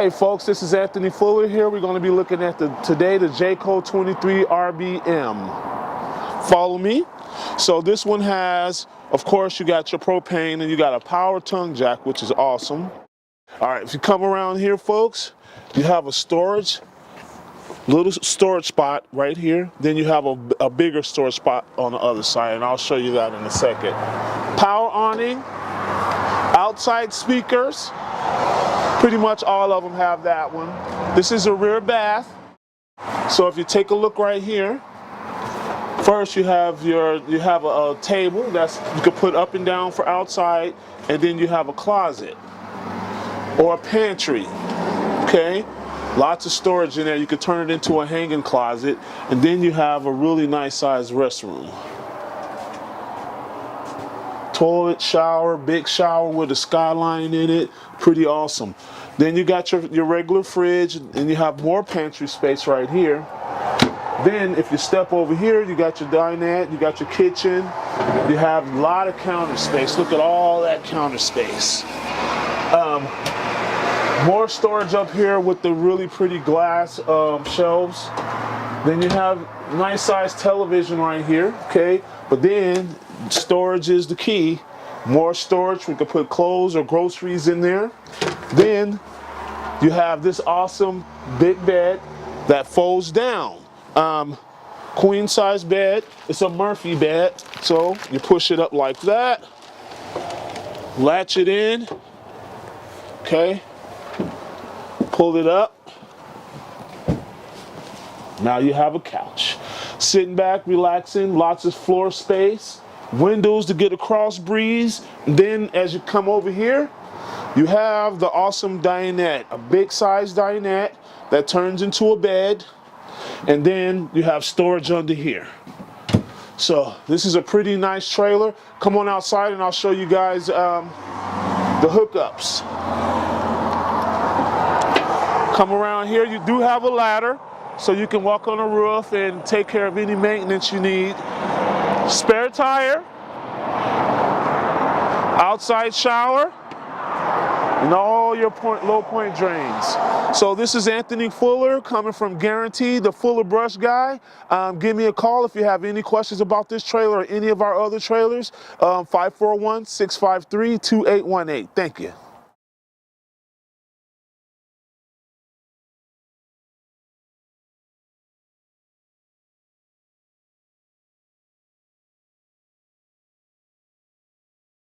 Hey folks, this is Anthony Fuller here. We're going to be looking at today the Jayco 23 RBM. Follow me. So this one has, of course, you got your propane and you got a power tongue jack, which is awesome. All right, if you come around here, folks, you have a little storage spot right here. Then you have a bigger storage spot on the other side, and I'll show you that in a second. Power awning, outside speakers. Pretty much all of them have that one. This is a rear bath. So if you take a look right here, first you have a table that's you can put up and down for outside, and then you have a closet or a pantry. Okay, lots of storage in there. You could turn it into a hanging closet, and then you have a really nice sized restroom. Toilet, shower, big shower with a skylight in it, pretty awesome. Then you got your regular fridge, and you have more pantry space right here. Then if you step over here, you got your dinette, you got your kitchen, you have a lot of counter space. Look at all that counter space. More storage up here with the really pretty glass shelves. Then you have nice sized television right here, okay? But then storage is the key. More storage, we could put clothes or groceries in there. Then you have this awesome big bed that folds down. Queen size bed. It's a Murphy bed, so you push it up like that, latch it in, okay, pull it up. Now you have a couch. Sitting back, relaxing, lots of floor space, windows to get a cross breeze. And then as you come over here, you have the awesome dinette, a big size dinette that turns into a bed. And then you have storage under here. So this is a pretty nice trailer. Come on outside and I'll show you guys the hookups. Come around here, you do have a ladder, so you can walk on the roof and take care of any maintenance you need. Spare tire, outside shower, and all your low point drains. So this is Anthony Fuller coming from Guaranteed, the Fuller Brush Guy. Give me a call if you have any questions about this trailer or any of our other trailers. 541-653-2818. Thank you.